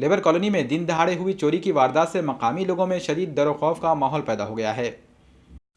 Labour colony में दिन दहाड़े हुई चोरी की वारदात से मकामी लोगों में शदीद डर खौफ का माहौल पैदा हो गया है।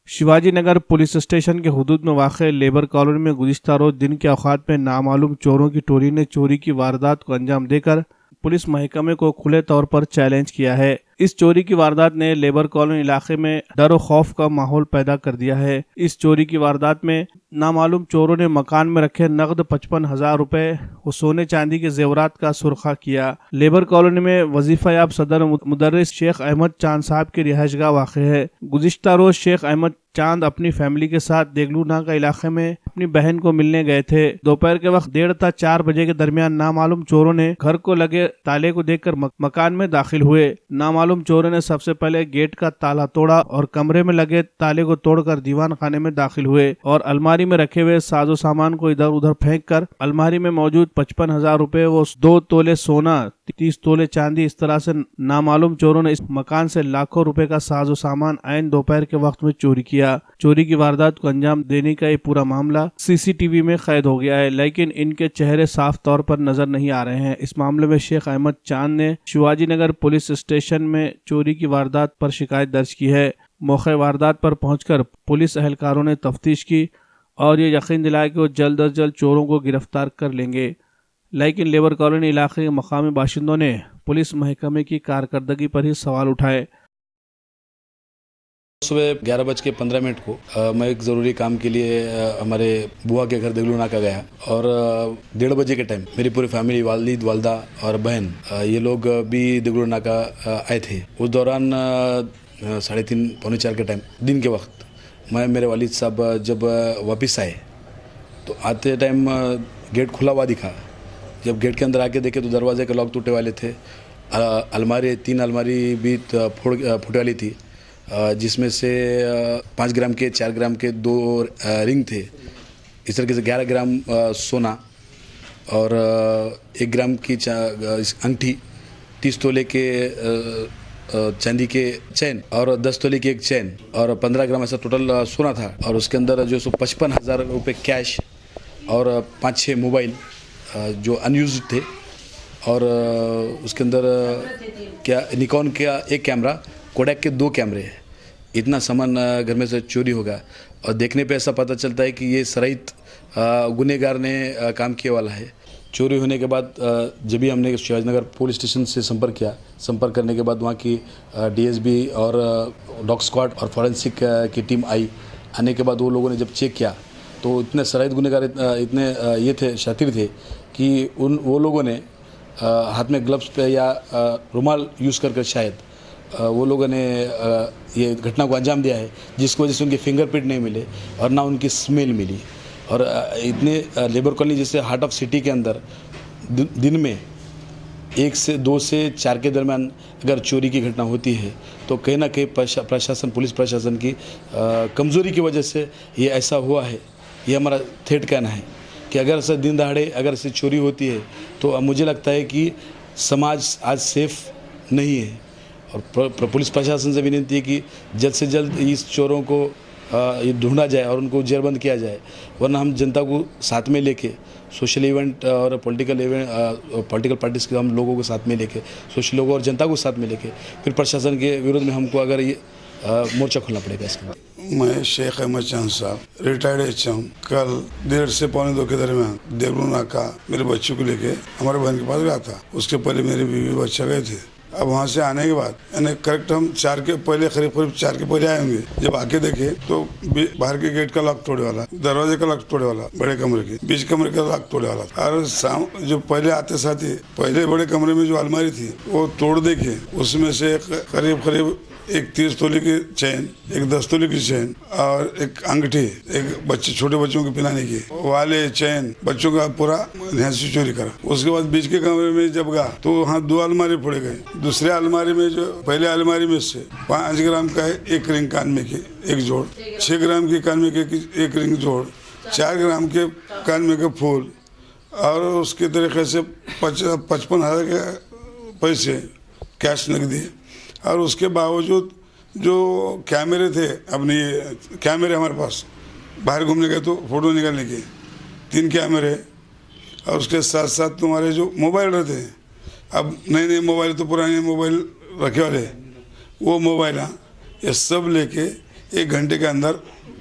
शिवाजी नगर पुलिस स्टेशन के हुदूद में वाक़ लेबर कॉलोनी में गुज़िश्ता रोज दिन के औकात में नामालूम चोरों की टोली ने चोरी की वारदात को अंजाम देकर पुलिस महकमे को खुले तौर पर चैलेंज किया है। इस चोरी की वारदात ने लेबर कॉलोनी इलाके में डर और खौफ का माहौल पैदा कर दिया है। इस चोरी की वारदात में नामालूम चोरों ने मकान में रखे नकद 55,000 रुपए और सोने चांदी के जेवरात का सुरखा किया। लेबर कॉलोनी में वजीफायाब सदर मुदर्रिस शेख अहमद चांद साहब की रिहाइशगाह वाक़ है। गुज़िश्ता रोज शेख अहमद चांद अपनी फैमिली के साथ देगलू नाका इलाके में अपनी बहन को मिलने गए थे। दोपहर के वक्त 1:30 से 4 बजे के दरमियान नामालूम चोरों ने घर को लगे ताले को देखकर मकान में दाखिल हुए। नामालूम चोरों ने सबसे पहले गेट का ताला तोड़ा और कमरे में लगे ताले को तोड़कर दीवान खाने में दाखिल हुए और अलमारी में रखे हुए साजो सामान को इधर उधर फेंक कर अलमारी में मौजूद 55,000 रुपए वो 2 तोले सोना 30 तोले चांदी इस तरह से नामालूम चोरों ने इस मकान से लाखों रुपए का साजो सामान ऐन दोपहर के वक्त में चोरी किया। चोरी की वारदात को अंजाम देने का ये पूरा मामला सीसीटीवी में कैद हो गया है, लेकिन इनके चेहरे साफ तौर पर नजर नहीं आ रहे हैं। इस मामले में शेख अहमद चांद ने शिवाजी नगर पुलिस स्टेशन में चोरी की वारदात पर शिकायत दर्ज की है। मौके वारदात पर पहुंचकर पुलिस एहलकारों ने तफ्तीश की और ये यकीन दिलाया कि वो जल्द अज जल्द चोरों को गिरफ्तार कर लेंगे, लेकिन लेबर कॉलोनी इलाके के मकामी बाशिंदों ने पुलिस महकमे की कारकर्दगी पर ही सवाल उठाए। सुबह 11:15 को मैं एक ज़रूरी काम के लिए हमारे बुआ के घर देगलू नाका गया और 1:30 बजे के टाइम मेरी पूरी फैमिली वालिद वालदा और बहन ये लोग भी देगलू नाका आए थे। उस दौरान 3:30 पौने 4 के टाइम दिन के वक्त मैं मेरे वालिद साहब जब वापस आए तो आते टाइम गेट खुला हुआ दिखा। जब गेट के अंदर आके देखे तो दरवाजे के लॉक टूटे वाले थे। अलमारी 3 अलमारी भी फूटे वाली थी, जिसमें से 5 ग्राम के 4 ग्राम के 2 रिंग थे। इस तरीके से 11 ग्राम सोना और 1 ग्राम की अंगठी, 30 तोले के चांदी के चैन और 10 तोले की एक चैन और 15 ग्राम ऐसा टोटल सोना था। और उसके अंदर जो 55,000 रुपये कैश और 5-6 मोबाइल जो अनयूज्ड थे और उसके अंदर क्या निकॉन का 1 कैमरा, कोडैक के 2 कैमरे, इतना सामान घर में से चोरी होगा। और देखने पे ऐसा पता चलता है कि ये सराइत गुनहगार ने काम किए वाला है। चोरी होने के बाद जब भी हमने शिवाजीनगर पुलिस स्टेशन से संपर्क करने के बाद वहाँ की डीएसबी और डॉग स्क्वाड और फॉरेंसिक की टीम आई। आने के बाद वो लोगों ने जब चेक किया तो इतने सराइत गुनहगार इतने ये थे, शातिर थे कि वो लोगों ने हाथ में ग्लव्स पे या रुमाल यूज़ कर शायद वो लोगों ने ये घटना को अंजाम दिया है, जिसकी वजह से उनके फिंगरप्रिंट नहीं मिले और ना उनकी स्मेल मिली। और इतने लेबर कॉलोनी जैसे हार्ट ऑफ सिटी के अंदर दिन में 1 से 2 से 4 के दरमियान अगर चोरी की घटना होती है तो कहीं ना कहीं प्रशासन, पुलिस प्रशासन की कमज़ोरी की वजह से ये ऐसा हुआ है। ये हमारा ठेठ कहना है कि अगर ऐसा दिन दहाड़े अगर ऐसी चोरी होती है तो मुझे लगता है कि समाज आज सेफ नहीं है। और पुलिस प्रशासन से विनती है कि जल्द से जल्द इस चोरों को ये ढूंढा जाए और उनको जेरबंद किया जाए, वरना हम जनता को साथ में लेके सोशल इवेंट और पॉलिटिकल पार्टीज़ के हम लोगों को साथ में लेके, सोशल लोगों और जनता को साथ में लेके फिर प्रशासन के विरोध में हमको अगर ये मोर्चा खोलना पड़ेगा। इसके मैं शेख अहमद चांद साहब रिटायर्ड एचएम कल 1:30 से पौने 2 के दरमियान देगलू नाका मेरे बच्चों को लेके हमारे बहन के पास गया था। उसके पहले मेरी बीवी बच्चा गए थे। अब वहाँ से आने के बाद यानी करेक्ट हम 4 के पहले करीब 4 के पहले आए होंगे। जब आके देखे तो बाहर के गेट का लॉक तोड़े वाला, दरवाजे का लॉक तोड़े वाला, बड़े कमरे के बीच कमरे का लॉक तोड़े वाला। और जो पहले आते साथ ही पहले बड़े कमरे में जो अलमारी थी वो तोड़ देखे, उसमें से करीब एक 30 तोले की चैन, एक 10 तोले की चैन और एक अंगूठी, एक छोटे बच्चों के पिलाने की वाले चैन, बच्चों का पूरा ध्यान चोरी करा। उसके बाद बीच के कमरे में जब गया तो वहाँ 2 अलमारी फोड़े गए। दूसरे अलमारी में जो पहले अलमारी में से 5 ग्राम का 1 रिंग कान में की 1 जोड़, 6 ग्राम की कान में के 1 रिंग जोड़, 4 ग्राम के कान में के फूल और उसके तरीके से 55,000 के पैसे कैश नकदी। और उसके बावजूद जो कैमरे थे, अपने कैमरे हमारे पास बाहर घूमने गए तो फ़ोटो निकालने के 3 कैमरे और उसके साथ साथ तुम्हारे जो मोबाइल रहते हैं अब नए नए मोबाइल तो पुराने मोबाइल रखे वाले, वो मोबाइल ये सब लेके 1 घंटे के अंदर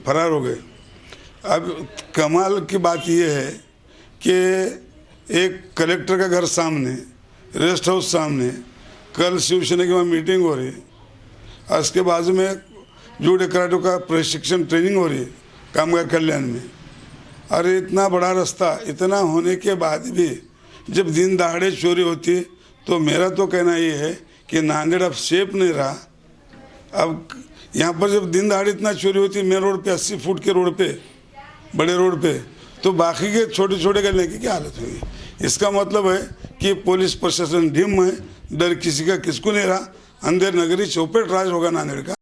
फरार हो गए। अब कमाल की बात ये है कि एक कलेक्टर का घर सामने, रेस्ट हाउस सामने, कल शिवसेना की वहाँ मीटिंग हो रही है और उसके बाजू में जूडो कराटे का प्रशिक्षण ट्रेनिंग हो रही है कामगार कल्याण में। अरे इतना बड़ा रास्ता, इतना होने के बाद भी जब दिन दहाड़े चोरी होती है तो मेरा तो कहना ये है कि नांदेड़ अब सेफ नहीं रहा। अब यहाँ पर जब दिन दहाड़े इतना चोरी होती है, मेन रोड पे 80 फुट के रोड पे, बड़े रोड पे, तो बाकी के छोटे छोटे गले की क्या हालत होगी। इसका मतलब है कि पुलिस प्रशासन ढीम है, डर किसी का किसको नहीं रहा। अंधेर नगरी चौपेट राज होगा नांदेड़ का।